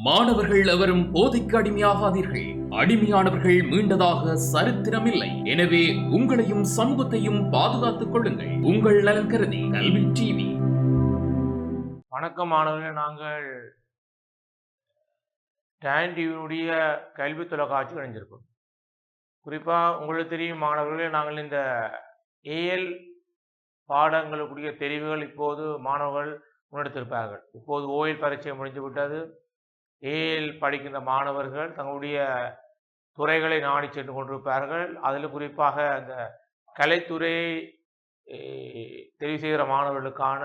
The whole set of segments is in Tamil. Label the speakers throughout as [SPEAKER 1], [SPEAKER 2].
[SPEAKER 1] மாணவர்கள் எவரும் போதைக்கு அடிமையாகாதீர்கள். அடிமையானவர்கள் மீண்டதாக சரித்திரமில்லை. எனவே உங்களையும் சமூகத்தையும் பாதுகாத்துக் கொள்ளுங்கள். உங்கள் நலன் கருதி கல்வி டிவி.
[SPEAKER 2] வணக்கம் மாணவர்களே, நாங்கள் டான் டிவியினுடைய கல்வி தொலைக்காட்சி இணைஞ்சிருக்கோம். குறிப்பாக உங்களுக்கு தெரியும் மாணவர்களே, நாங்கள் இந்த ஏஎல் பாடங்களுக்குரிய தெரிவுகள் இப்போது மாணவர்கள் முன்னெடுத்திருப்பார்கள். இப்போது ஓஎல் பரீட்சை முடிந்து விட்டது. ஏஎல் படிக்கின்ற மாணவர்கள் தங்களுடைய துறைகளை நாடி சென்று கொண்டிருப்பார்கள். அதில் குறிப்பாக அந்த கலைத்துறையை தெரிவு செய்கிற மாணவர்களுக்கான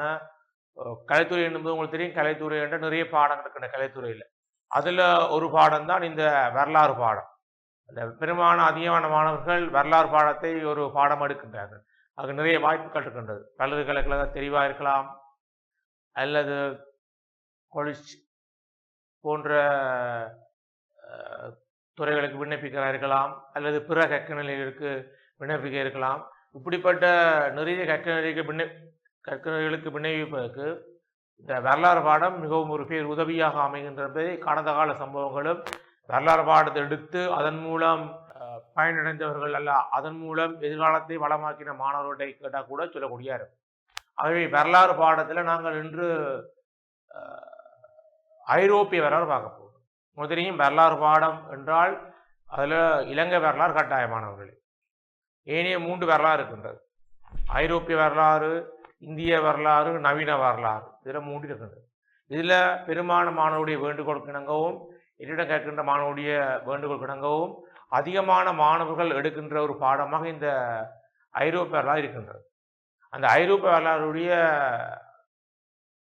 [SPEAKER 2] கலைத்துறை என்பது உங்களுக்கு தெரியும். கலைத்துறை என்ற நிறைய பாடங்கள் இருக்கின்ற கலைத்துறையில் அதில் ஒரு பாடம் தான் இந்த வரலாறு பாடம். அந்த பெரும்பாலான அதிகமான மாணவர்கள் வரலாறு பாடத்தை ஒரு பாடம் எடுக்கின்றார்கள். அதுக்கு நிறைய வாய்ப்புகள் இருக்கின்றது. பல்கலைக்கழக தெரிவாக இருக்கலாம், அல்லது காலேஜ் போன்ற துறைகளுக்கு விண்ணப்பிக்க இருக்கலாம், அல்லது பிற கற்கநிலைகளுக்கு விண்ணப்பிக்க இருக்கலாம். இப்படிப்பட்ட நிறைய கற்கநிலைகளுக்கு விண்ணப்பிப்பதற்கு இந்த வரலாறு பாடம் மிகவும் ஒரு பேர் உதவியாக அமைகின்றது. கடந்த கால சம்பவங்களும் வரலாறு பாடத்தை எடுத்து அதன் மூலம் பயனடைந்தவர்கள் அல்ல, அதன் மூலம் எதிர்காலத்தை வளமாக்கின மாணவர்களை கேட்டால் கூட சொல்லக்கூடிய இருக்கும். ஆகவே வரலாறு பாடத்தில் நாங்கள் இன்று ஐரோப்பிய வரலாறு பார்க்க போகிறோம். உங்களுக்கு தெரியும், வரலாறு பாடம் என்றால் அதில் இலங்கை வரலாறு கட்டாயமானவர்களே. ஏனைய 3 வரலாறு இருக்கின்றது. ஐரோப்பிய வரலாறு, இந்திய வரலாறு, நவீன வரலாறு. இதில் 3 இருக்கின்றது. இதில் பெரும்பாலான மாணவருடைய வேண்டுகோள் கிணங்கவும், என்னிடம் கேட்கின்ற மாணவருடைய வேண்டுகோள் கிணங்கவும் அதிகமான மாணவர்கள் எடுக்கின்ற ஒரு பாடமாக இந்த ஐரோப்பிய வரலாறு இருக்கின்றது. அந்த ஐரோப்பிய வரலாறுடைய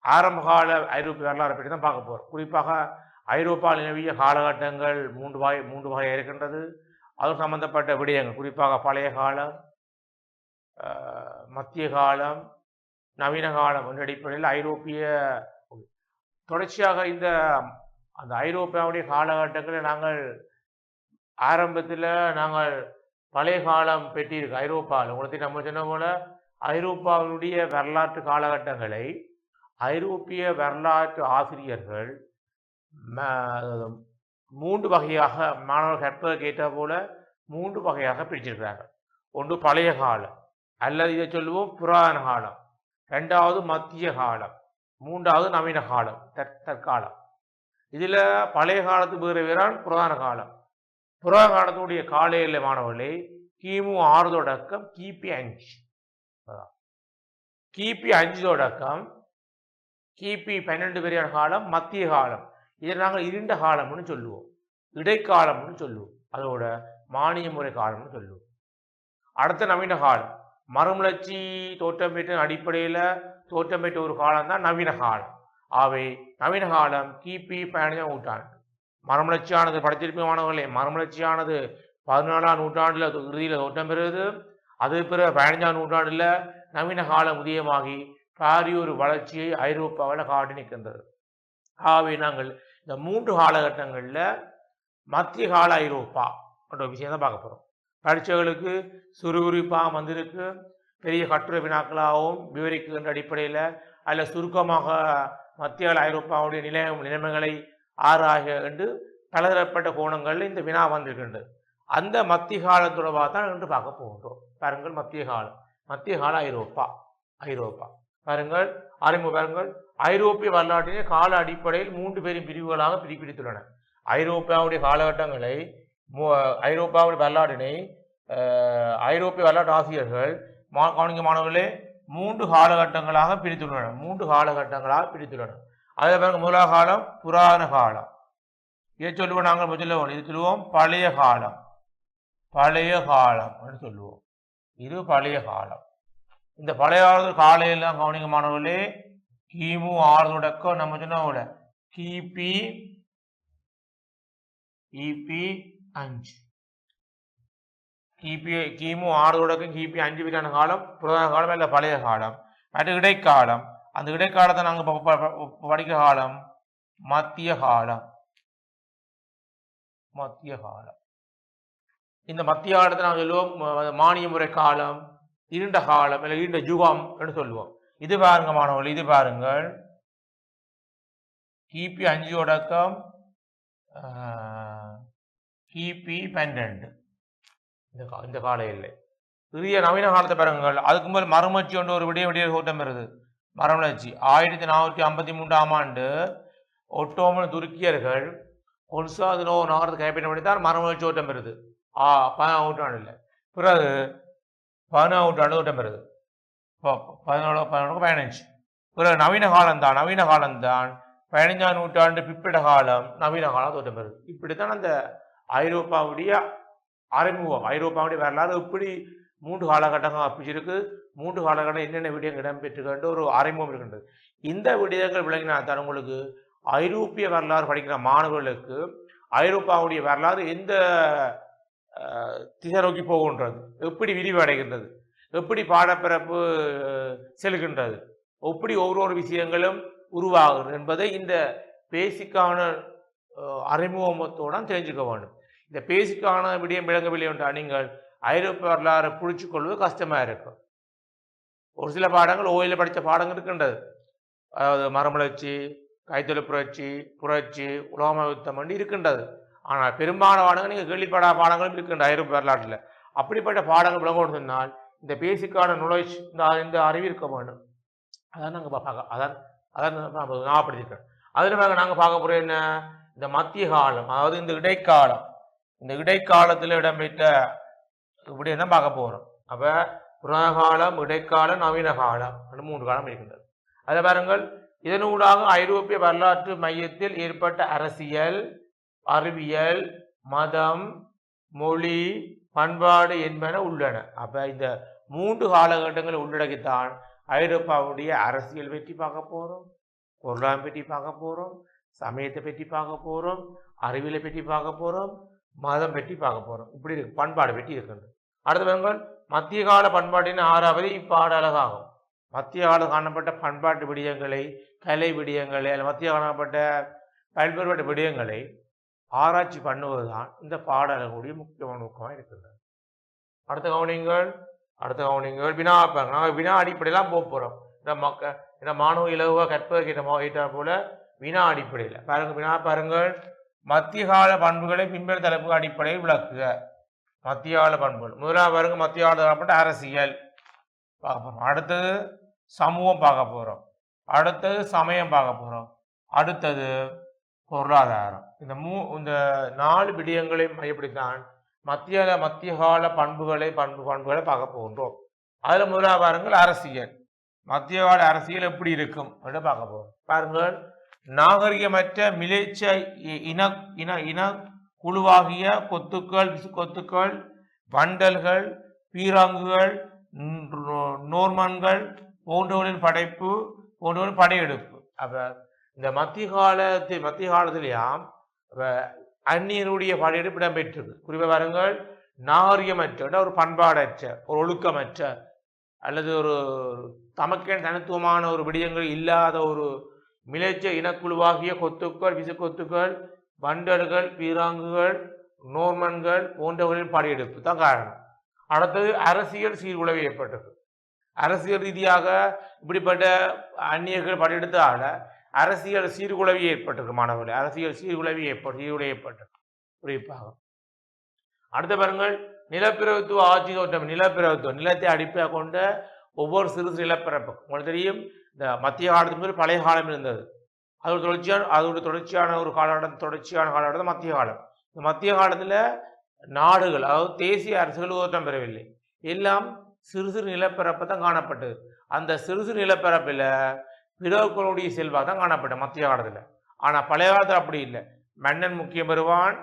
[SPEAKER 2] ஆரம்பகால ஐரோப்பிய வரலாறை பற்றி தான் பார்க்க போகிறோம். குறிப்பாக ஐரோப்பாவில் நிலவிய காலகட்டங்கள் 3 வகை இருக்கின்றது. அது சம்பந்தப்பட்ட விடயங்கள் குறிப்பாக பழைய காலம், மத்திய காலம், நவீன காலம் என்ற அடிப்படையில் ஐரோப்பிய தொடர்ச்சியாக அந்த ஐரோப்பாவுடைய காலகட்டங்களை நாங்கள் ஆரம்பத்தில் பழைய காலம் பெற்றிருக்கு. ஐரோப்பாவில் உங்களுக்கு நம்ம சொன்ன போல ஐரோப்பாவுடைய வரலாற்று காலகட்டங்களை ஐரோப்பிய வரலாற்று ஆசிரியர்கள் 3 வகையாக மாணவர்கள் கற்பதற்கு ஏற்ற போல 3 வகையாக பிரிச்சிருக்கிறார்கள். ஒன்று பழைய காலம், அல்லது இதை சொல்லுவோம் புராதன காலம். 2வது மத்திய காலம். 3வது நவீன காலம், தற்காலம். இதில் பழைய காலத்து வேறான் புராதன காலம். புராதன காலத்தினுடைய கால எல்லை மாணவர்களே கிமு 6 தொடக்கம் கிபி 5. கிபி 5 தொடக்கம் கிபி 12 வரையான காலம் மத்திய காலம். இதை நாங்கள் இருண்ட காலம்னு சொல்லுவோம், இடைக்காலம்னு சொல்லுவோம், அதோட மானிய முறை காலம்னு சொல்லுவோம். அடுத்த நவீன காலம், மறுமலர்ச்சி தோற்றம் பெற்ற அடிப்படையில் தோற்றம் பெற்ற ஒரு காலம் தான் நவீன காலம். ஆகவே நவீன காலம் கிபி 15ஆம் நூற்றாண்டு. மறுமலர்ச்சியானது படித்திருப்பமானவர்களே, மறுமலர்ச்சியானது 14ஆம் நூற்றாண்டில் இறுதியில் தோற்றம் பெறுவது. அது பிறகு 15ஆம் நூற்றாண்டில் நவீன காலம் உதயமாகி பாரிய ஒரு வளர்ச்சியை ஐரோப்பாவில் காட்டி நிற்கின்றது. ஆகவே நாங்கள் இந்த 3 காலகட்டங்களில் மத்திய கால ஐரோப்பா என்ற விஷயம் தான் பார்க்க போகிறோம். பரீட்சைகளுக்கு சுறுசுறுப்பாக வந்திருக்கு. பெரிய கட்டுரை வினாக்களாகவும் விவரிக்கின்ற அடிப்படையில் அதில் சுருக்கமாக மத்திய கால ஐரோப்பாவுடைய நிலைமைகளை ஆராய என்று பலதரப்பட்ட கோணங்களில் இந்த வினா வந்திருக்கின்றது. அந்த மத்திய காலம் தொடர்பாக தான் என்று பார்க்க போகின்றோம். பாருங்கள், மத்திய கால ஐரோப்பா பாருங்கள், பாருங்கள். ஐரோப்பிய வரலாற்றினை கால அடிப்படையில் 3 பெரும் பிரிவுகளாக பிரித்துள்ளன. ஐரோப்பாவுடைய காலகட்டங்களை, ஐரோப்பாவுடைய வரலாற்றினை ஐரோப்பிய வரலாற்று ஆசிரியர்கள் கவனிக்க மாணவர்களே 3 காலகட்டங்களாக பிரித்துள்ளனர். அதில் பாருங்க, முதலாவது காலம் புராதன காலம். இதை சொல்லுவோம் நாங்கள் முதல்ல இது சொல்லுவோம் பழைய காலம் சொல்லுவோம். இது பழைய காலம். இந்த பழைய காலையெல்லாம் கவனிக்க மாணவர்களே கிமு 6 தொடக்கம் நம்ம சொன்ன கிபி 5. கிமு 6 தொடக்கம் கிபி 5 வரையான காலம் புராதன காலம், இல்லை பழைய காலம். அது இடைக்காலம். அந்த இடைக்காலத்தை நாங்கள் படிக்க காலம் மத்திய காலம். இந்த மத்திய காலத்தை நாங்கள் சொல்லுவோம் மானிய முறை காலம், இருண்ட காலம், இல்லை இருண்ட யுகம் என்று சொல்லுவோம். இது பாருங்க மாணவர்கள், இது பாருங்கள் கிபி 5 தொடக்கம் கிபி 12 இந்த கால எல்லை. சிறிய நவீன காலத்தை பாருங்கள். அதுக்கு மேல் மறுமலர்ச்சி கொண்டு ஒரு விடிய தோட்டம் வருது. மறுமலர்ச்சி 1453ஆம் ஆண்டு ஒட்டோமன் துருக்கியர்கள் கொன்ஸ்டாந்தினோ நகரத்தை கைப்பற்றபடித்தான் மறுமலர்ச்சி தோட்டம் வருது. 17ஆம் நூற்றாண்டு இல்லை, பிறகு 17ஆம் நூற்றாண்டு தோட்டம் வருது. 15 பிறகு நவீன காலம்தான் 15ஆம் நூற்றாண்டு பிற்பட்ட காலம் நவீன காலம் தோட்டம் வருது. இப்படித்தான் அந்த ஐரோப்பாவுடைய அறிமுகம், ஐரோப்பாவுடைய வரலாறு இப்படி 3 காலகட்டங்கள் பிடிச்சிருக்கு. 3 காலகட்டம் என்னென்ன விடயங்கள் இடம்பெற்றுக்கின்ற ஒரு அறிமுகம் இருக்கின்றது. இந்த விடயங்கள் விளங்கினால்தான் உங்களுக்கு ஐரோப்பிய வரலாறு படிக்கிற மாணவர்களுக்கு ஐரோப்பாவுடைய வரலாறு எந்த திசை நோக்கி போகின்றது, எப்படி விரிவடைகின்றது, எப்படி பாடப்பிறப்பு செல்கின்றது, எப்படி ஒவ்வொரு விஷயங்களும் உருவாகுது என்பதை இந்த பேசிக்கான அறிமுகத்தோடு தெரிஞ்சுக்க வேண்டும். இந்த பேசிக்கான விடயம் விளங்கவில்லை என்றால் நீங்கள் ஐரோப்பிய வரலாறு புரிச்சு கொள்வது கஷ்டமாக இருக்கும். ஒரு சில பாடங்கள் ஓயில படித்த பாடங்கள் இருக்கின்றது. அதாவது மறுமலர்ச்சி, கைத்தொழில் புரட்சி, உலோக யுத்தம் என்று இருக்கின்றது. ஆனால் பெரும்பாலான பாடங்கள் நீங்கள் கேள்விப்படாத பாடங்களும் இருக்கின்ற ஐரோப்பிய வரலாற்றில். அப்படிப்பட்ட பாடங்கள் விளங்கணும் சொன்னால் இந்த பேசிக்கான நாலேஜ், இந்த அறிவு இருக்க வேண்டும். அதான் நாங்கள் அதான் ஞாபகப்படுத்திருக்கேன். அதில் நாங்கள் பார்க்க போகிறோம் என்ன, இந்த மத்திய காலம், அதாவது இந்த இடைக்காலம். இந்த இடைக்காலத்தில் இடம்பெற்ற இப்படி தான் பார்க்க போகிறோம். அப்போ புராண காலம், இடைக்காலம், நவீன காலம் 3 காலம் இருக்கின்றது. அதை பாருங்கள். இதனூடாக ஐரோப்பிய வரலாற்று மையத்தில் ஏற்பட்ட அரசியல், அறிவியல், மதம், மொழி, பண்பாடு என்பன உள்ளன. அப்போ இந்த 3 காலகட்டங்களை உள்ளடக்கித்தான் ஐரோப்பாவுடைய அரசியல் பற்றி பார்க்க போகிறோம், பொருளாதாரம் பற்றி பார்க்க போகிறோம், சமயத்தை பற்றி பார்க்க போகிறோம், அறிவியலை பற்றி பார்க்க போகிறோம், மதம் பற்றி பார்க்க போகிறோம். இப்படி இருக்கு, பண்பாடு பற்றி இருக்கின்றது. அடுத்த மத்திய கால பண்பாட்டின் 6வது இப்பாட அழகாகும். மத்திய காலம் காணப்பட்ட பண்பாட்டு விடயங்களை, கலை விடயங்களை, அல்ல மத்திய காணப்பட்ட பல்வேறுபட்ட விடயங்களை ஆராய்ச்சி பண்ணுவதுதான் இந்த பாடல்களுடைய முக்கியமான நோக்கமாக இருக்கின்றது. அடுத்த கவனிங்கள் வினாப்பாங்க. நாங்கள் வினா அடிப்படையெல்லாம் போகிறோம். இந்த மாணவ இலகுவாக கற்பதற்கு ஏற்ற போல வினா அடிப்படையில் பாருங்கள். மத்திய கால பண்புகளை பின்பற்ற தலைப்பு அடிப்படையில் விளக்குக. மத்திய கால பண்புகள் முதலாக பாருங்க. மத்திய காலப்பட்ட அரசியல் பார்க்க போகிறோம். அடுத்தது சமூகம் பார்க்க போகிறோம். அடுத்தது சமயம் பார்க்க போகிறோம். அடுத்தது பொருளாதாரம். இந்த 4 விடயங்களையும் மையப்படுத்தான் மத்திய கால பண்புகளை பார்க்க போகின்றோம். அதில் முதலாக பாருங்கள் அரசியல். மத்திய கால அரசியல் எப்படி இருக்கும் என்று பார்க்க போகிறோம். பாருங்கள். நாகரிகமற்ற மிலேச்ச இன குழுவாகிய கொத்துக்கள், வண்டல்கள், பீராங்குகள், நோர்மன்கள் போன்றவர்களின் படையெடுப்பு. அப்ப இந்த மத்திய காலத்திலேயாம் அந்நியருடைய படையெடுப்பு இடம்பெற்றது. குறிப்பாக பாருங்கள். நாகரிகமற்ற, ஒரு பண்பாடற்ற, ஒரு ஒழுக்கமற்ற, அல்லது ஒரு தமக்கே தனித்துவமான ஒரு விடயங்கள் இல்லாத ஒரு மிலேச்ச இனக்குழுவாகிய கொத்துக்கள், வண்டல்கள், பீராங்குகள், நோர்மன்கள் போன்றவர்களின் படையெடுப்பு தான் காரணம். அடுத்தது அரசியல் சீர்குலைவு ஏற்பட்டது. அரசியல் ரீதியாக இப்படிப்பட்ட அந்நியர்கள் படையெடுத்தால அரசியல் சீர்குலைவு ஏற்பட்டது. மாணவர்கள் அரசியல் சீர்குலைவு ஏற்பட்டது குறிப்பாக. அடுத்த பாருங்கள். நிலப்பிரபுத்துவ ஆட்சி தோற்றம். நிலத்தை அடிப்படையாக கொண்ட ஒவ்வொரு சிறு நிலப்பரப்பு. உங்களுக்கு தெரியும், இந்த மத்திய காலத்துக்கு பழைய காலம் இருந்தது. அதோட தொடர்ச்சியான காலகட்டம் மத்திய காலம். இந்த மத்திய காலத்தில் நாடுகள், அதாவது தேசிய அரசுகள் தோற்றம் பெறவில்லை. எல்லாம் சிறு நிலப்பரப்பு தான் காணப்பட்டது. அந்த சிறு நிலப்பரப்பில் பிறர்களுடைய செல்வாக்கு தான் காணப்பட்டது மத்திய காலத்தில். ஆனால் பழைய காலத்தில் அப்படி இல்லை. மன்னன் முக்கியம் பெறுவான்,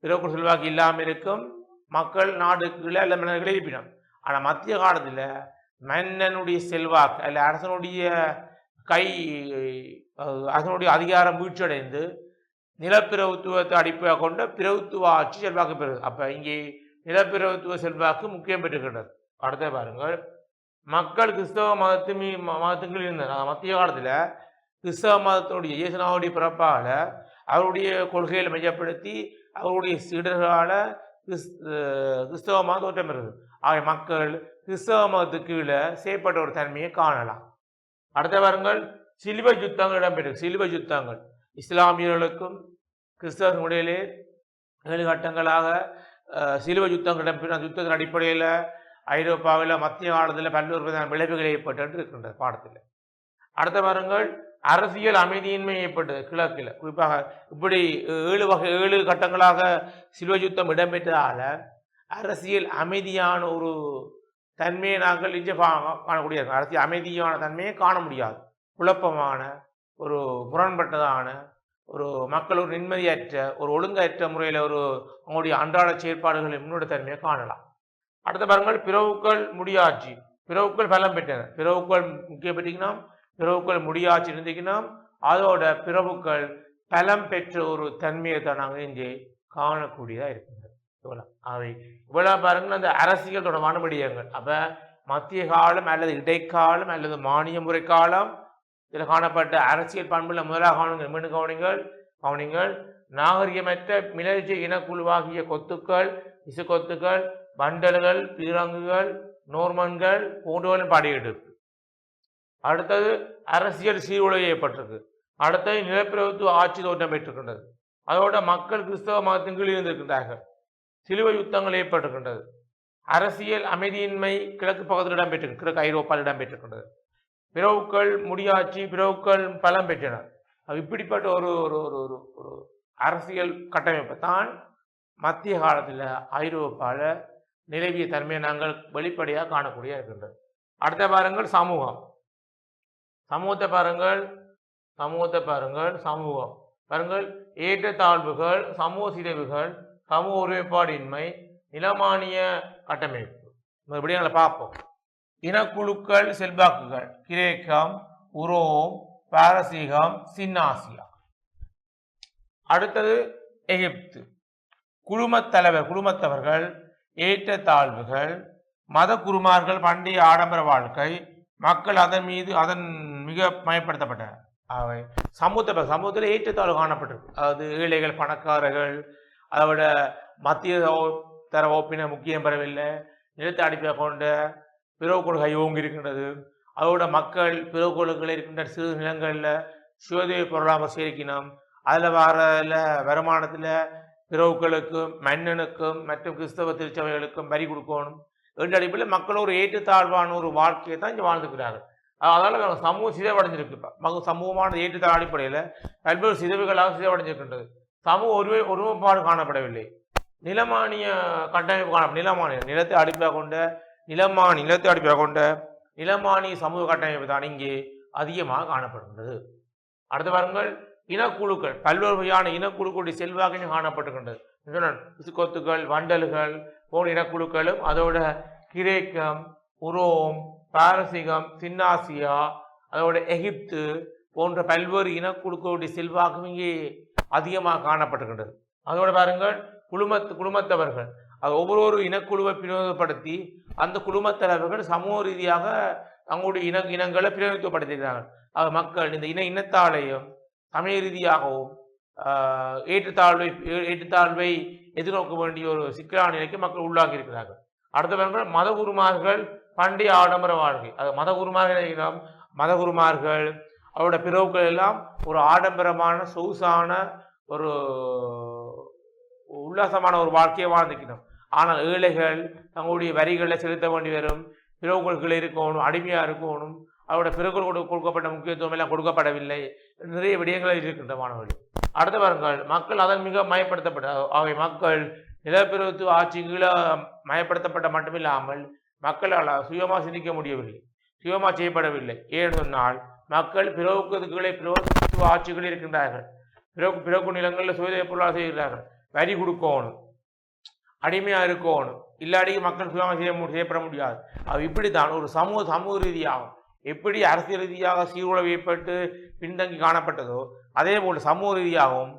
[SPEAKER 2] பிறகு செல்வாக்கு இல்லாமல் இருக்கும், மக்கள் நாடுகளை அல்ல மன்னர்களை இருப்பினம். ஆனால் மத்திய காலத்தில் மன்னனுடைய செல்வாக்கு அல்ல அரசனுடைய அதிகாரம் வீழ்ச்சியடைந்து நிலப்பிரபுத்துவத்தை அடிப்படையாக கொண்ட பிரபுத்துவ ஆட்சி செல்வாக்கு பெறுது. அப்போ இங்கே நிலப்பிரபுத்துவ செல்வாக்கு முக்கியம் பெற்றுக்கின்றது. அடுத்த பாருங்கள். மக்கள் கிறிஸ்தவ மதத்துக்கு இருந்தனர். மத்திய காலத்தில் கிறிஸ்தவ மதத்தினுடைய இயேசுநாவுடைய பிறப்பால் அவருடைய கொள்கைகளை மையப்படுத்தி அவருடைய சீடர்களால் கிறிஸ்தவ மதம் தோற்றம் பெறுது. ஆகிய மக்கள் கிறிஸ்தவ மதத்துக்கு கீழே செய்யப்பட்ட ஒரு தன்மையை காணலாம். அடுத்த பாருங்கள். சிலுவை யுத்தங்கள் இடம்பெற்றது. சிலுவை யுத்தங்கள் இஸ்லாமியர்களுக்கும் கிறிஸ்தவர்களுக்கும் இடையிலே 7 கட்டங்களாக சிலுவை யுத்தம் இடம்பெற்ற அந்த யுத்தத்தின் அடிப்படையில் ஐரோப்பாவில் மத்திய காலத்தில் பல்வேறு விதமான விளைவுகள் ஏற்பட்டு இருக்கின்றது பாடத்தில். அடுத்த வாரங்கள் அரசியல் அமைதியின்மை ஏற்பட்டது கிழக்கில். குறிப்பாக இப்படி 7 கட்டங்களாக சிலுவை யுத்தம் இடம்பெற்றதால் அரசியல் அமைதியான ஒரு தன்மையை நாங்கள் இங்கே காணக்கூடிய அரசியல் அமைதியான தன்மையை காண முடியாது. குழப்பமான ஒரு முரண்பட்டதான ஒரு மக்கள் ஒரு நிம்மதியற்ற ஒரு ஒழுங்கற்ற முறையில் ஒரு அவங்களுடைய அன்றாட செயற்பாடுகளை முன்னோடி தன்மையை காணலாம். அடுத்த பாருங்கள் பிறவுக்கள் முடியாட்சி. பிறவுக்கள் பலம் பெற்றன. பிறவுக்கள் முக்கிய பெற்றீங்கன்னா பிறவுக்கள் முடியாட்சி இருந்தீங்கன்னா அதோட பிறவுக்கள் பலம் பெற்ற ஒரு தன்மையை தான் நாங்கள் இங்கே காணக்கூடியதாக இருக்கின்றது. இவ்வளோ அவை இவ்வளோ பாருங்கள் அந்த அரசியல் தொடர்பான விடயங்கள். அப்போ மத்திய காலம் அல்லது இடைக்காலம் அல்லது மானிய முறை காலம் இதில் காணப்பட்ட அரசியல் பண்புள்ள முதலாக கவனிங்கள். மீண்டும் கவனிங்கள். நாகரிகமற்ற மிளர்ச்சி இனக்குழுவாகிய கொத்துக்கள், இசுக்கொத்துக்கள், வண்டல்கள், பீரங்குகள், நோர்மன்கள் போன்றவர்களின் படையெடுப்பு. அடுத்தது அரசியல் சீர்குலைவு ஏற்பட்டிருக்கு. அடுத்தது நிலப்பிரபுத்துவ ஆட்சி தோற்றம் பெற்றிருக்கின்றது. அதோட மக்கள் கிறிஸ்தவ மதத்தின் கீழ் இருந்திருக்கின்றார்கள். சிலுவை யுத்தங்கள் ஏற்பட்டிருக்கின்றது. அரசியல் அமைதியின்மை கிழக்கு பகுதியில் இடம்பெற்றிருக்கு. கிழக்கு ஐரோப்பாவில் இடம்பெற்றிருக்கின்றது. பிறவுக்கள் முடியாட்சி, பிறவுக்கள் பலம் பெற்றனர். இப்படிப்பட்ட ஒரு ஒரு ஒரு ஒரு அரசியல் கட்டமைப்பை தான் மத்திய காலத்தில் ஐரோப்பாவில் நிலவிய தன்மையை நாங்கள் வெளிப்படையாக காணக்கூடிய இருக்கின்றது. அடுத்த பாருங்கள் சமூகம். சமூகத்தை பாருங்கள். சமூகம் பாருங்கள் ஏற்றத்தாழ்வுகள், சமூக சிதைவுகள், சமூக ஒருமைப்பாடின்மை, நிலமானிய கட்டமைப்பு. இப்படி நாங்கள் பார்ப்போம். இனக்குழுக்கள், செல்வாக்குகள், கிரேக்கம், உரோம், பாரசீகம், சின்னாசியா. அடுத்தது எகிப்து. குழுமத்தவர்கள், ஏற்றத்தாழ்வுகள், மத குருமார்கள், பண்டைய ஆடம்பர வாழ்க்கை, மக்கள் அதன் மிக மயப்படுத்தப்பட்டனர். அவை சமூகத்தில் ஏற்றத்தாழ்வு காணப்பட்டிருக்கு. அதாவது ஏழைகள், பணக்காரர்கள், அதோட மத்திய தர ஓப்பின முக்கியம் பெறவில்லை. நிலத்தை அடிப்படையாக கொண்ட பிறவுக்கோள் கை ஓங்கி இருக்கின்றது. அதோட மக்கள் பிறவுக்கோள்கள் இருக்கின்ற சிறு நிலங்களில் சுயதேவ பொருளாக சேர்க்கணும். அதில் வருமானத்தில் பிறவுக்களுக்கும் மன்னனுக்கும் மற்றும் கிறிஸ்தவ திருச்சபைகளுக்கும் வரி கொடுக்கணும் என்ற அடிப்படையில் மக்கள் ஒரு ஏற்றத்தாழ்வான ஒரு வாழ்க்கையை தான் இங்கே வாழ்ந்துக்கிறார்கள். அதனால் சமூகம் சிதைவடைஞ்சிருக்கு. சமூகமான ஏற்றத்தாழ் அடிப்படையில் பல்வேறு சிதைவுகளாக சிதைவடைஞ்சிருக்கின்றது. சமூக ஒருமைப்பாடு காணப்படவில்லை. நிலமானிய கட்டமைப்பு காணப்படும். நிலத்தை அடிப்படையாக கொண்ட நிலமானிய சமூக கட்டமைப்பு தான் இங்கே அதிகமாக காணப்படுகின்றது. அடுத்த வாருங்கள் இனக்குழுக்கள். பல்வேறு வகையான இனக்குழுக்களுடைய செல்வாக்கியம் காணப்பட்டுகின்றது. கொத்துக்கள், வண்டல்கள் போன்ற இனக்குழுக்களும் அதோட கிரேக்கம், உரோம், பாரசீகம், சின்னாசியா, அதோட எகிப்து போன்ற பல்வேறு இனக்குழுக்களுடைய செல்வாக்கும் இங்கே அதிகமாக காணப்பட்டுகின்றது. அதோட பாருங்கள் குழுமத்தவர்கள். அது ஒவ்வொரு இனக்குழுவை பிரதிநிதிப்படுத்தி அந்த குழுமத்தலைவர்கள் சமூக ரீதியாக தங்களுடைய இனங்களை பிரதிநிதித்துவப்படுத்துகிறார்கள். மக்கள் இந்த இனத்தாலையும் சமய ரீதியாகவும் ஏற்றத்தாழ்வை எதிர்நோக்க வேண்டிய ஒரு சிக்கலான நிலைக்கு மக்கள் உள்ளாகி இருக்கிறார்கள். அடுத்தவர்கள் மதகுருமார்கள், பண்டைய ஆடம்பர வாழ்க்கை. அது மதகுருமார்கள் அவரோட பிறவுகள் எல்லாம் ஒரு ஆடம்பரமான சொகுசான ஒரு உல்லாசமான ஒரு வாழ்க்கையை வாழ்ந்துக்கணும். ஆனால் ஏழைகள் தங்களுடைய வரிகளை செலுத்த வேண்டி வரும். பிறவுகள் இருக்கணும், அடிமையாக இருக்கணும். அவரோட பிறகுகள் கொடுக்கப்பட்ட முக்கியத்துவம் எல்லாம் கொடுக்கப்படவில்லை. நிறைய விடயங்கள் இருக்கின்ற மாணவர்கள். அடுத்த வாருங்கள் மக்கள் அதன் மிக மயப்படுத்தப்பட்ட அவை மக்கள் நிலப்பிரபுத்துவ ஆட்சி கீழே மயப்படுத்தப்பட்ட மட்டுமில்லாமல் மக்களால் சுயமாக சிந்திக்க முடியவில்லை, சுயமாக செய்யப்படவில்லை. ஏன்னு சொன்னால் மக்கள் பிறவுக்கு கீழே பிரபுத்துவ ஆட்சிகள் இருக்கின்றார்கள். பிறகு நிலங்களில் சுயதேவ பொருளாக செய்கிறார்கள். வரி கொடுக்கணும், அடிமையாக இருக்கணும், இல்லாடி மக்கள் சுயமாக செய்யப்பட முடியாது. அது இப்படித்தான் ஒரு சமூக ரீதியாகும் எப்படி அரசியல் ரீதியாக சீர்குலைவு ஏற்பட்டு பின்தங்கி காணப்பட்டதோ அதே போல் சமூக ரீதியாகவும்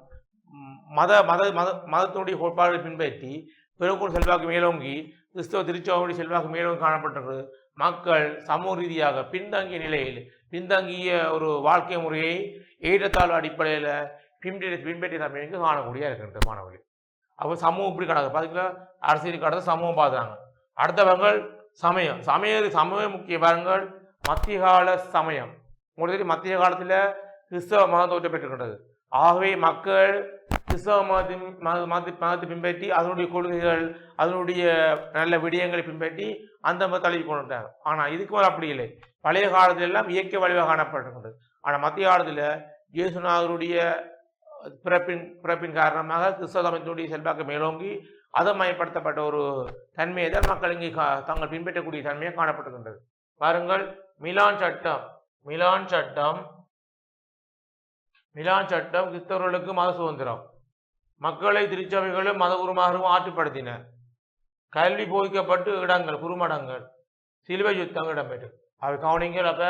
[SPEAKER 2] மதத்தினுடைய கோட்பாடுகளை பின்பற்றி பிறகு செல்வாக்கு மேலோங்கி கிறிஸ்தவ திருச்சபையுடைய செல்வாக்கு மேலோங்கி காணப்பட்டது. மக்கள் சமூக ரீதியாக பின்தங்கிய ஒரு வாழ்க்கை முறையை ஏற்றத்தாழ்வு அடிப்படையில் பின்பற்றிய தன்மைக்கு காணக்கூடிய இருக்கின்ற மாணவர்கள். அப்போ சமூகம் இப்படி கிடக்கு பார்த்தீங்களா, அரசியல் கடந்து சமூகம் பார்க்குறாங்க. அடுத்தவர்கள் சமயம் முக்கிய பாருங்கள். மத்திய கால சமயம் உங்களுக்கு தெரியும், மத்திய காலத்தில் கிறிஸ்தவ மதம் தோற்றம் பெற்றுக்கின்றது. ஆகவே மக்கள் கிறிஸ்தவ மதத்தை பின்பற்றி அதனுடைய கொள்கைகள் அதனுடைய நல்ல விடயங்களை பின்பற்றி அந்த மதத்தை தழுவி கொண்டாங்க. ஆனால் இதுக்கு மேலே அப்படி இல்லை. பழைய காலத்துல எல்லாம் இயற்கை வழிவாக காணப்பட்டிருக்கிறது. ஆனால் மத்திய காலத்தில் இயேசுநாதருடைய பிறப்பின் காரணமாக கிறிஸ்தவ சமயத்தினுடைய செல்வாக்கு மேலோங்கி அதமயப்படுத்தப்பட்ட ஒரு தன்மையை தான் மக்கள் இங்கே தாங்கள் பின்பற்றக்கூடிய தன்மையை காணப்பட்டிருக்கின்றது. பாருங்கள், மிலான் சட்டம் கிறிஸ்தவர்களுக்கு மத சுதந்திரம், மக்களை திருச்சபைகளும் மதகுருமாகவும் ஆற்றுப்படுத்தின, கல்வி போதிக்கப்பட்டு இடங்கள் குறுமடங்கள் சிலுவை யுத்தங்கள் இடம்பெற்று அவை கவனிங்கள். அப்ப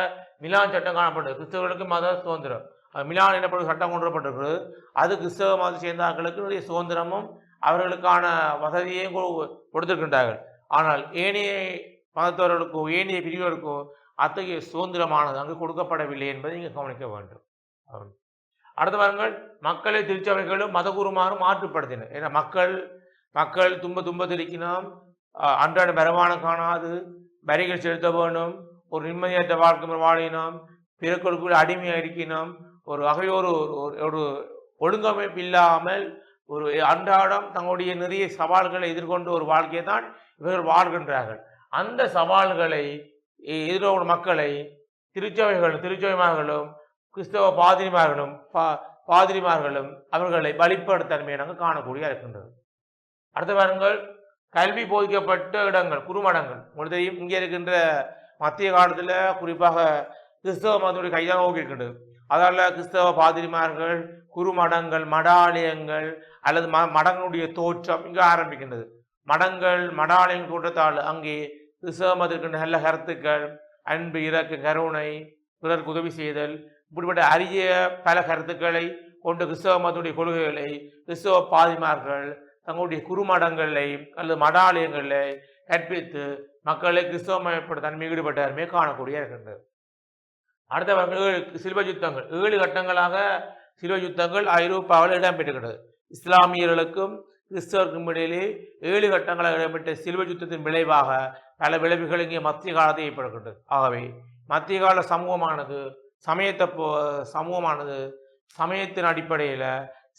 [SPEAKER 2] மிலான் சட்டம் காணப்பட்டது. கிறிஸ்தவர்களுக்கு மத சுதந்திரம், மிலான் எனப்படும் சட்டம் கொண்டுவரப்பட்டிருக்கிறது. அது கிறிஸ்தவ மத சேர்ந்தார்களுக்கு நிறைய சுதந்திரமும் அவர்களுக்கான வசதியையும் கொடுத்திருக்கின்றார்கள். ஆனால் ஏனைய மதத்தவர்களுக்கோ ஏனைய பிரிவருக்கோ அத்தகைய சுதந்திரமானது அங்கு கொடுக்கப்படவில்லை என்பதை நீங்கள் கவனிக்க வேண்டும். அடுத்த வாருங்கள், மக்களை திருச்சபைகளும் மதகுருமாரும் மாற்றுப்படுத்தின. ஏன்னா மக்கள் துன்பத்திருக்கணும், அன்றாட வருமானம் காணாது, வரிகள் செலுத்த வேணும், ஒரு நிம்மதியற்ற வாழ்க்கை வாழினோம், பிறர்களுக்குள்ள அடிமையாக இருக்கணும், ஒரு வகையோரு ஒரு ஒழுங்கமைப்பு இல்லாமல் ஒரு அன்றாடம் தங்களுடைய நிறைய சவால்களை எதிர்கொண்டு ஒரு வாழ்க்கையை தான் இவர்கள் வாழ்கின்றார்கள். அந்த சவால்களை எதிர்கொள்ளும் மக்களை திருச்சபைமார்களும் கிறிஸ்தவ பாதிரிமார்களும் அவர்களை பலிப்படுத்தன்மையை நாங்கள் காணக்கூடிய இருக்கின்றது. அடுத்த பாருங்கள், கல்வி போதிக்கப்பட்ட இடங்கள் குறுமடங்கள். உங்களுக்கு தெரியும், இங்கே இருக்கின்ற மத்திய காலத்தில் குறிப்பாக கிறிஸ்தவ மதத்துடைய கைதான் நோக்கி இருக்கின்றது. அதால் கிறிஸ்தவ பாதிரிமார்கள், குறுமடங்கள், மடாலயங்கள் அல்லது மடங்களுடைய தோற்றம் இங்கே ஆரம்பிக்கின்றது. மடாலயங்கள் தோற்றத்தால் அங்கே கிறிஸ்தவ மதத்திற்கின்ற நல்ல கருத்துக்கள், அன்பு, இரக்கு, கருணை, பிறருக்கு உதவி செய்தல், இப்படிப்பட்ட அரிய பல கருத்துக்களை கொண்டு கிறிஸ்தவ மதத்துடைய கொள்கைகளை கிறிஸ்தவ பாதிரிமார்கள் தங்களுடைய குறுமடங்களை அல்லது மடாலயங்களை கற்பித்து மக்களை கிறிஸ்தவமயப்பட்ட தன்மை ஈடுபட்ட தன்மையை காணக்கூடிய இருக்கின்றது. அடுத்த சிலுவை யுத்தங்கள் 7 கட்டங்களாக சிலுவை யுத்தங்கள் ஐரோப்பாவில் இடம்பெற்றுகிறது. இஸ்லாமியர்களுக்கும் கிறிஸ்தவருக்கும் இடையிலே 7 கட்டங்களாக இடம்பெற்ற சிலுவை யுத்தத்தின் விளைவாக பல விளைவுகள் இங்கே மத்திய காலத்தில் ஏற்படுகின்றது. ஆகவே மத்திய கால சமூகமானது சமயத்தின் அடிப்படையில்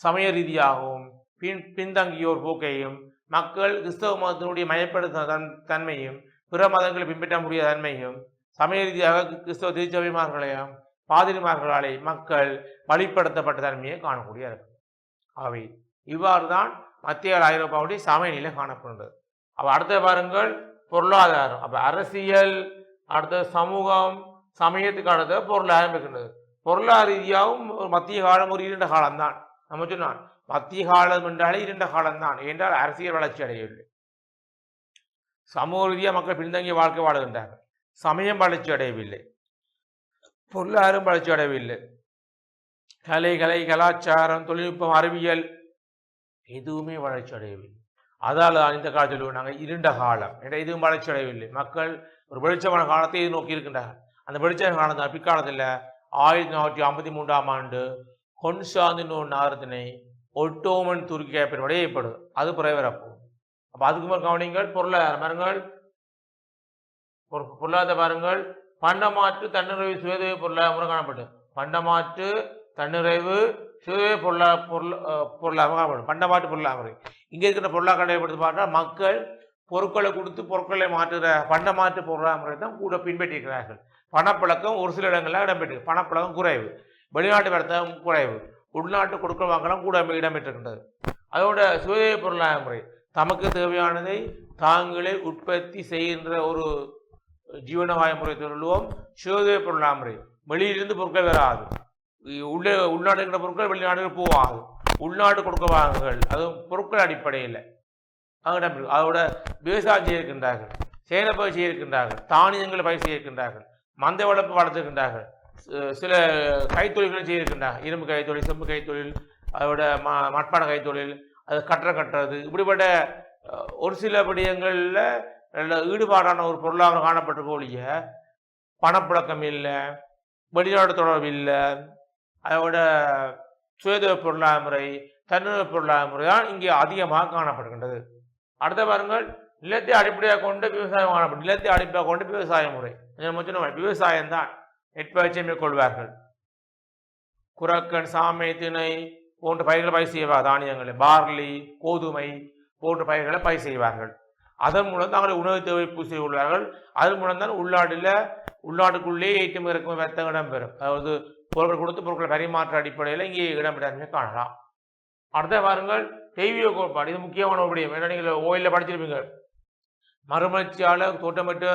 [SPEAKER 2] சமய ரீதியாகவும் பின்தங்கியோர் போக்கையும் மக்கள் கிறிஸ்தவ மதத்தினுடைய மயப்படுத்த தன்மையும் பிற மதங்களை பின்பற்ற முடியாத தன்மையும் சமய ரீதியாக கிறிஸ்தவ திருச்சபைமார்களையும் பாதிரிமார்களாலே மக்கள் வழிப்படுத்தப்பட்ட தன்மையை காணக்கூடிய இருக்கும். அவை இவ்வாறு தான் மத்திய ஐரோப்பாவுடைய சமய நிலை காணப்படுகிறது. அப்போ அடுத்த பாருங்கள், பொருளாதாரம். அப்போ அரசியல், அடுத்த சமூகம், சமயத்துக்கு அடுத்த பொருளாதாரம் இருக்கின்றது. பொருளாதார ரீதியாகவும் மத்திய காலம் ஒரு 2 காலம்தான். நம்ம சொன்னான் மத்திய காலம் என்றாலே 2 காலம்தான். என்றால் அரசியல் வளர்ச்சி அடையவில்லை, சமூக ரீதியாக மக்கள் பின்தங்கிய வாழ்க்கை வாழுகின்றார்கள், சமயம் வளர்ச்சி அடையவில்லை, பொருளாதாரம் வளர்ச்சி அடையவில்லை, கலாச்சாரம், தொழில்நுட்பம், அறிவியல் எதுவுமே வளர்ச்சி அடையவில்லை. அதால் இந்த காலத்தில் நாங்கள் 2 காலம் என்ற எதுவும் வளர்ச்சி அடையவில்லை. மக்கள் ஒரு வெளிச்சமான காலத்தை இது நோக்கி இருக்கின்றார்கள். அந்த வெளிச்சமான காலத்தில் பிற்காலத்தில் 1453ஆம் ஆண்டு கொன்ஸ்டாந்தினோல் நகரத்தினை ஒட்டோமன் துருக்கி கைப்பற்றி ஏற்படுது. அது பிறகு அப்போ அதுக்கு மேல் கவனிங்கள். பொருளாதார பாருங்கள், பண்டமாற்று தன்னிறைவு சுயதேவ பொருளாதார முறை காணப்பட்டு பண்டமாற்று தன்னிறைவு சுயதேவ பொருளாதாரம் காணப்படும். பண்டமாற்று பொருளாதார முறை இங்கே இருக்கிற பொருளாதார கடைப்படுத்தி பார்த்தா மக்கள் பொருட்களை கொடுத்து பொருட்களை மாற்றுகிற பண்டமாற்று பொருளாதார முறை தான் கூட பின்பற்றிருக்கிறார்கள். பணப்பழக்கம் ஒரு சில இடங்களில் இடம்பெற்று, பணப்பழக்கம் குறைவு, வெளிநாட்டு வர்த்தகம் குறைவு, உள்நாட்டு கொடுக்கல் வாங்கலாம் கூட இடம்பெற்றிருக்கின்றது. அதோட சுயதேவ பொருளாதார முறை தமக்கு தேவையானதை தாங்களே உற்பத்தி செய்கின்ற ஒரு ஜீவனவாய முறை சொல்லுவோம். சுயதேவ பொருளாதார முறை வெளியிலிருந்து பொருட்கள் வராது, உள்நாட்டு இருக்கிற பொருட்கள் வெளிநாடுகள் போகாது, உள்நாட்டு கொடுக்கல் வாங்கல்கள் அதுவும் பொருட்கள் அடிப்படையில் அதோட விவசாயம் செய்திருக்கின்றார்கள், சேன பயிர் செய்திருக்கின்றார்கள், தானியங்களை பயிர் செய்திருக்கின்றார்கள், மந்தை வளர்ப்பு வளர்த்திருக்கின்றார்கள், சில கைத்தொழில்களும் செய்திருக்கின்றார்கள். இரும்பு கைத்தொழில், செம்பு கைத்தொழில், அதோட மட்பான கைத்தொழில், அது கட்டுறது, இப்படிப்பட்ட ஒரு சில விடயங்களில் ஈடுபாடான ஒரு பொருளாதாரம் காணப்பட்ட போலிய பணப்புழக்கம் இல்லை, வெளிநாடு தொடர்பு இல்லை. அதோட சுயதேவ பொருளாதார முறை, தன்னிறைவு பொருளாதார முறை தான் இங்கே அதிகமாக காணப்படுகின்றது. அடுத்த பாருங்கள், நிலத்தை அடிப்படையாக கொண்டு விவசாயம் காணப்படும். நிலத்தை அடிப்படையாக கொண்டு விவசாய முறை விவசாயம்தான் நெற்பயிற்சியை மேற்கொள்வார்கள். குரக்கன், சாமை, திணை, போன்ற பயிர்களை பயிர் செய்வார். தானியங்களை பார்லி, கோதுமை போன்ற பயிர்களை பயிர் செய்வார்கள். அதன் மூலம் தான் உணவு தேவை பூசி கொள்வார்கள். அதன் மூலம் தான் உள்நாட்டுக்குள்ளே ஏற்றுமதி இறக்குமதி வர்த்தகம் இடம்பெறும். அதாவது பொருட்கள் கொடுத்து பொருட்களை பரிமாற்ற அடிப்படையில் இங்கே இடம்பெறாமே காணலாம். அடுத்த பாருங்கள் தெய்வீக கோட்பாடு. இது முக்கியமான ஒரு விடயம். ஏன்னா நீங்கள் ஓயிலில் படிச்சிருப்பீங்க. மறுமலர்ச்சியாளர் தோற்றமிட்ட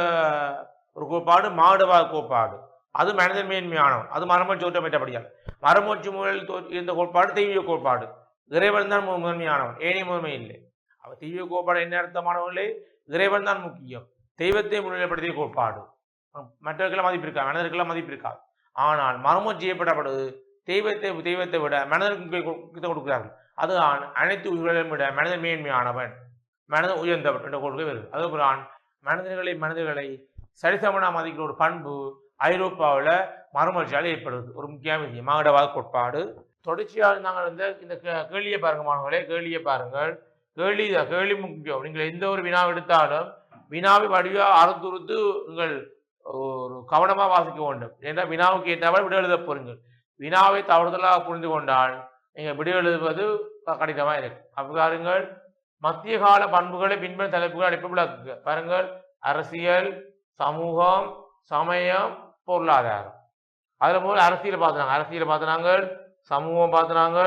[SPEAKER 2] ஒரு கோட்பாடு மானுடவாத கோட்பாடு. அது மனிதன் மேன்மையானவன். அது மறுமலர்ச்சி தோற்றமிட்டபடியால் மறுமலர்ச்சி முறையில் இருந்த கோட்பாடு தெய்வீக கோட்பாடு. இறைவன் தான் முதன்மையானவன், ஏனைய முதன்மை இல்லை. அவர் தெய்வீக கோட்பாடு என்ன அர்த்தமானவர்களே? இறைவன் தான் முக்கியம். தெய்வத்தை முன்னிலைப்படுத்திய கோட்பாடு. மற்றவர்களெல்லாம் மதிப்பு இருக்கா? மனிதர்களெல்லாம் மதிப்பு இருக்காது. ஆனால் மறுமலர்ச்சி செய்யப்படப்படுது தெய்வத்தை விட மனிதனுக்கு கொடுக்கிறார்கள். அதுதான் அனைத்து உயிர்களையும் விட மனிதன் மேன்மையானவன், மனிதன் உயர்ந்தவன் என்ற கொள்கை வருது. அதுபோல் மனிதர்களை சரிசமனா மதிக்கிற ஒரு பண்பு ஐரோப்பாவில் மறுமலர்ச்சியால் ஏற்படுது. ஒரு முக்கியமான விஷயம் மானுடவாத கோட்பாடு. தொடர்ச்சியாக நாங்கள் இந்த கேள்வியை பாருங்க மாணவர்களே, கேள்வியை பாருங்கள். கேள்வி முக்கியம். நீங்கள் எந்த ஒரு வினாவை எடுத்தாலும் வினாவை வடிவாக அறுத்துறுத்து நீங்கள் ஒரு கவனமாக வாசிக்க வேண்டும். ஏன்னா வினாவுக்கு ஏற்றவாறு விட எழுத போறீங்கள். வினாவை தவறுதலாக புரிந்து கொண்டால் நீங்கள் விட எழுதுவது கடினமாக இருக்கு. அவ்வாறுங்கள் மத்திய கால பண்புகளை பின்பற்றும் தலைப்புகள் அடிப்படை பாருங்கள். அரசியல், சமூகம், சமயம், பொருளாதாரம். அதில் போல அரசியல் பார்த்துனாங்க, சமூகம் பார்த்துனாங்க,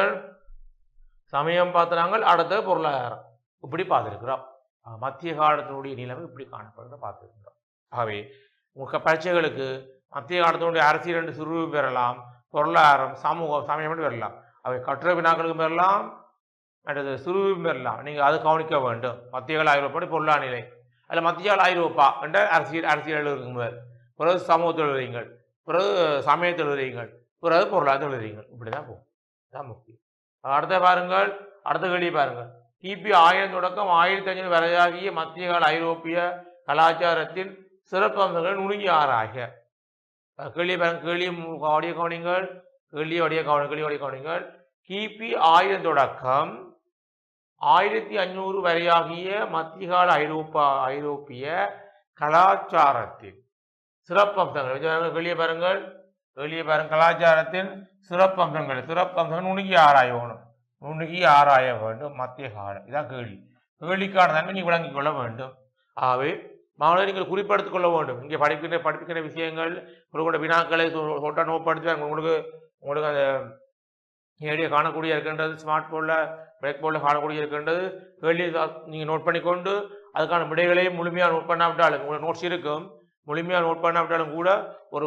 [SPEAKER 2] சமயம் பார்த்துனாங்க, அடுத்த பொருளாதாரம். இப்படி பார்த்துருக்கிறோம். மத்திய காலத்தினுடைய நிலைமை இப்படி காணப்படுறத பார்த்துருக்கிறோம். ஆகவே உங்கள் பரீட்சைகளுக்கு மத்திய காலத்தினுடைய அரசியல் என்று சுருவி பெறலாம், பொருளாதாரம், சமூகம், சமயம் என்று பெறலாம். அவை கட்டுரை வினாக்களுக்கும் பெறலாம், அடுத்தது சுருவியும் பெறலாம். நீங்கள் அது கவனிக்க வேண்டும். மத்திய கால ஐரோப்பா பொருளாதார நிலை, அதில் மத்திய கால ஐரோப்பா என்ற அரசியல் இருக்கும். பிறகு சமூகத்தில் எழுதுறீங்கள், பிறகு சமயத்தில் எழுதுறீங்கள், பிறகு பொருளாதாரத்தில் எழுதுறீங்கள். இப்படி தான் போகும். இதுதான் முக்கியம். அடுத்த கேள்வி பாருங்கள். கிபி 1000 தொடக்கம் 1500 வரையாகிய மத்திய கால ஐரோப்பிய கலாச்சாரத்தின் சிறப்பு அம்சங்கள் நுணுங்கி ஆராய்க. கேள்வியை பாருங்கள். கேள்வியை கவனிங்கள். கிபி 1000 தொடக்கம் 1500 வரையாகிய மத்திய கால ஐரோப்பிய கலாச்சாரத்தின் சிறப்பம்சங்கள். கேள்வியை பாருங்கள். கலாச்சாரத்தின் சிறப்பம்சங்கள் நுணுகி ஆராய வேண்டும். மத்திய காலம். இதான் கேள்விக்கான தன்மை நீங்கள் விளங்கிக் கொள்ள வேண்டும். ஆகவே மாணவர்கள் நீங்கள் குறிப்பெடுத்துக் கொள்ள வேண்டும். இங்கே படிக்கிற விஷயங்கள் உங்களோட வினாக்களை நோட்படுத்தி உங்களுக்கு அந்த நேரடியாக காணக்கூடிய இருக்கின்றது. ஸ்மார்ட் போர்டில் பிளாக் போர்டில் காணக்கூடிய இருக்கின்றது. கேள்வி நீங்கள் நோட் பண்ணிக்கொண்டு அதுக்கான விடைகளையும் முழுமையாக நோட் பண்ணாவிட்டாலும் உங்களுக்கு நோட்ஸ் இருக்கும். முழுமையாக நோட் பண்ணாவிட்டாலும் கூட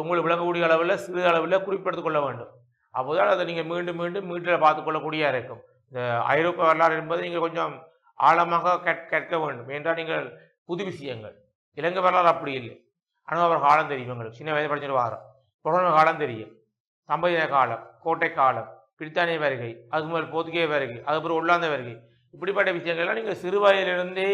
[SPEAKER 2] உங்களுக்கு விளங்கக்கூடிய அளவில் சிறு அளவில் குறிப்பெடுத்துக் கொள்ள வேண்டும். அப்போதான் அதை நீங்கள் மீண்டும் மீட்டில் பார்த்துக்கொள்ளக்கூடிய இருக்கும். இந்த ஐரோப்பிய வரலாறு என்பது நீங்கள் கொஞ்சம் ஆழமாக கற்க வேண்டும். என்றால் நீங்கள் புது விஷயங்கள். இலங்கை வரலாறு அப்படி இல்லை. ஆனால் அவர் காலம் தெரியும். எங்களுக்கு சின்ன வயது படிச்சுட்டு வாரம் தொடர்ந்து காலம் தெரியும். சம்பதின காலம், கோட்டை காலம், பிரித்தானிய வருகை, அதுக்கு முதல் போர்த்துகேய வருகை, அதுக்கப்புறம் ஒல்லாந்த வருகை, இப்படிப்பட்ட விஷயங்கள்லாம் நீங்கள் சிறு வயதிலிருந்தே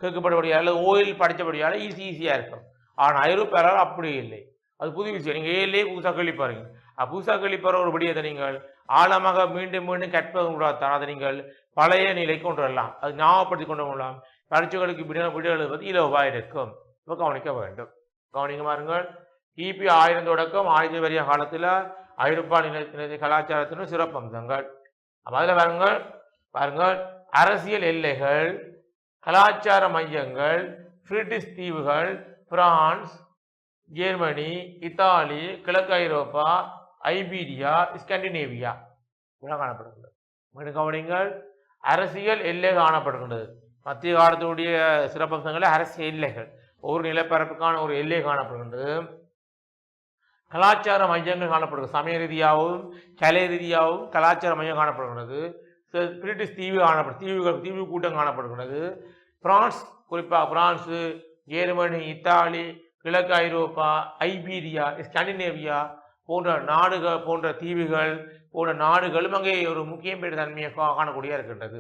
[SPEAKER 2] கேட்கப்படபடியால் அல்லது ஓயில் படித்தபடியால் ஈஸியாக இருக்கும். ஆனால் ஐரோப்பிய வரலாறு அப்படி இல்லை. அது புது விஷயம். நீங்கள் ஏழிலே புதுசாக கேள்விப்பாருங்க. புதுசாக கேள்விப்பார ஒரு படியத்தை நீங்கள் ஆழமாக மீண்டும் கற்பது கூடாதான் அதை நீங்கள் பழைய நிலை கொண்டு வரலாம். அது ஞாபகப்படுத்தி கொண்டு வரலாம். பரீட்சைகளுக்கு விட எழுதுவது இலவாக இருக்கும். இப்போ கவனிக்க வேண்டும். கவனிக்க பாருங்கள். கிபி 1000 தொடக்கம் 1000 வரைய காலத்தில் ஐரோப்பா நிலை கலாச்சாரத்தின் சிறப்பம்சங்கள். அதில் பாருங்கள். அரசியல் எல்லைகள், கலாச்சார மையங்கள், பிரிட்டிஷ் தீவுகள், பிரான்ஸ், ஜெர்மனி, இத்தாலி, கிழக்கு ஐரோப்பா, ஐபீரியா, ஸ்காண்டினேவியா இதெல்லாம் காணப்படுகிறது. கவனிங்கள். அரசியல் எல்லை காணப்படுகின்றது. மத்திய காலத்துடைய சிறப்பம்சங்கள் அரசியல் எல்லைகள். ஒவ்வொரு நிலப்பரப்புக்கான ஒரு எல்லை காணப்படுகின்றது. கலாச்சார மையங்கள் காணப்படுகிறது. சமய ரீதியாகவும் கலை ரீதியாகவும் கலாச்சார மையம் காணப்படுகிறது. பிரிட்டிஷ் தீவு கூட்டம் காணப்படுகிறது. பிரான்ஸ், குறிப்பாக பிரான்ஸு, ஜெர்மனி, இத்தாலி, கிழக்கு ஐரோப்பா, ஐபீரியா, ஸ்காண்டினேவியா போன்ற தீவுகள் போன்ற நாடுகளும் அங்கே ஒரு முக்கிய பெற்ற தன்மையை காணக்கூடிய இருக்கின்றது.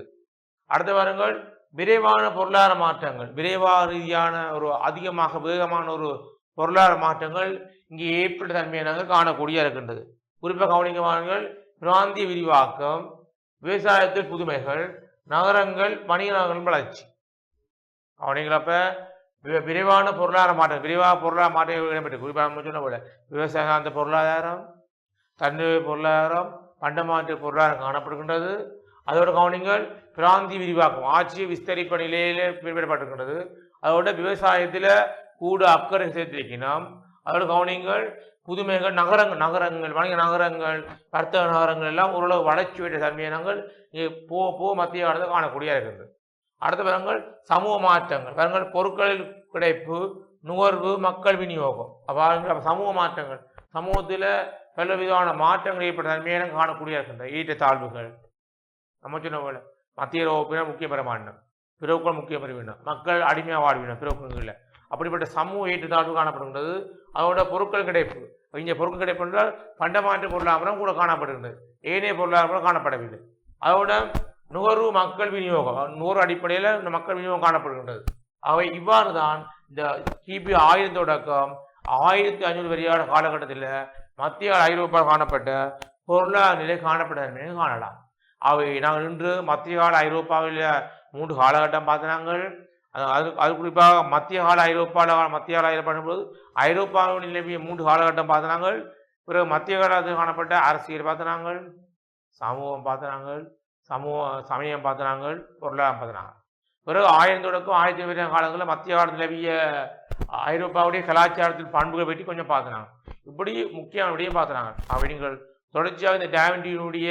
[SPEAKER 2] அடுத்த வாருங்கள். விரைவான பொருளாதார மாற்றங்கள், விரைவாக ரீதியான ஒரு அதிகமாக வேகமான ஒரு பொருளாதார மாற்றங்கள் இங்கே ஏற்பட்ட தன்மையை நாங்கள் காணக்கூடிய இருக்கின்றது. குறிப்பாக கவனிக்கமானங்கள் பிராந்திய விரிவாக்கம், விவசாயத்தில் புதுமைகள், நகரங்கள், வணிக நகரங்கள் வளர்ச்சி. கவனிங்களப்ப விரைவான பொருளாதார மாற்றம் இடம்பெற்று. குறிப்பாக சொன்ன போல விவசாய சார்ந்த பொருளாதாரம், தன்னிலை பொருளாதாரம், பண்டமாற்று பொருளாதாரம் காணப்படுகின்றது. அதோட கவனிங்கள் பிராந்திய விரிவாக்கம் ஆட்சியை விஸ்தரிப்பு நிலையிலே குறிப்பிடப்பட்டிருக்கின்றது. அதோட விவசாயத்தில் கூட அக்கறை சேர்த்திருக்கணும். அதோட கவனிங்கள் புதுமைகள் நகரங்கள் வணிக நகரங்கள் வர்த்தக நகரங்கள் எல்லாம் ஓரளவு வளர்ச்சி பெற்ற தன்மையை நாங்கள் மத்திய காலத்தில் காணக்கூடிய இருக்கின்றது. அடுத்த பாருங்கள் சமூக மாற்றங்கள் பாருங்கள் பொருட்களில் கிடைப்பு நுகர்வு மக்கள் விநியோகம். அப்போ சமூக மாற்றங்கள் சமூகத்தில் பல விதமான மாற்றங்கள் ஏற்பட்ட தன்மையை நாங்கள் காணக்கூடிய இருக்கின்றது. ஏற்றத்தாழ்வுகள் நம்ம சொன்ன போல மத்திய வகுப்பினர் முக்கிய பெறமாட்டோம் பிறவுக்கள் முக்கிய பெறுவினம் மக்கள் அடிமையாக வாழ்வினம் பிறவுக்குங்களில் அப்படிப்பட்ட சமூக ஏற்றத்தாழ்வு காணப்படுகின்றது. அதோட பொருட்கள் கிடைப்பு இங்கே பொருட்கள் கிடைப்பு என்றால் பண்டமாற்று பொருளாதாரம் கூட காணப்படுகின்றது. ஏனைய பொருளாதாரம் காணப்படவில்லை. அதோட நுகர்வு மக்கள் விநியோகம் நுகர்வு அடிப்படையில் இந்த மக்கள் விநியோகம் காணப்படுகின்றது. அவை இவ்வாறு தான் இந்த கிபி 1000 தொடக்கம் 1500 வரையான காலகட்டத்தில் மத்திய ஐரோப்பாவில் காணப்பட்ட பொருளாதார நிலை காணப்பட்ட காணலாம். அவை நாங்கள் இன்று மத்திய கால ஐரோப்பாவில் 3 காலகட்டம் பார்த்தாங்கள். அது குறிப்பாக மத்திய கால ஐரோப்பாவில் போது ஐரோப்பாவில் நிலவிய 3 காலகட்டம் பார்த்தாங்கள். பிறகு மத்திய காலத்தில் காணப்பட்ட அரசியல் பார்த்தாங்கள், சமூகம் பார்த்தாங்கள், சமயம் பார்த்தாங்கள், பொருளாதாரம் பார்த்தாங்க. பிறகு 1000 தொடக்கம் 1500 காலங்களில் மத்திய காலத்தில் நிலவிய ஐரோப்பாவுடைய கலாச்சாரத்தின் பண்புகளை பற்றி கொஞ்சம் பார்த்தாங்க. இப்படி முக்கியமான விடையும் பார்த்தாங்க. அவை நீங்கள் தொடர்ச்சியாக இந்த டேவிண்டியினுடைய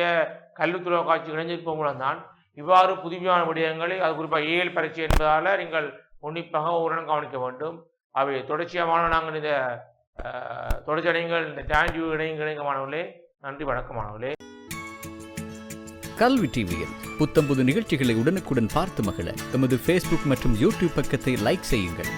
[SPEAKER 2] கல்வித்துறை காட்சி இணைஞ்சிருப்ப மூலம் தான் இவ்வாறு புதுமையான விடயங்களை அது குறிப்பாக ஏஎல் பரீட்சை என்பதால் நீங்கள் உன்னிப்பாக உடனும் கவனிக்க வேண்டும். அவை தொடர்ச்சியாக நாங்கள் இந்த தொடர்ச்சியடைங்கள் இந்த டேவிண்டி இணைங்க மாணவர்களே. நன்றி, வணக்கம் மாணவர்களே.
[SPEAKER 3] கல்வி டிவியில் புத்தம்புது நிகழ்ச்சிகளை உடனுக்குடன் பார்த்து மகிழ எமது ஃபேஸ்புக் மற்றும் யூடியூப் பக்கத்தை லைக் செய்யுங்கள்.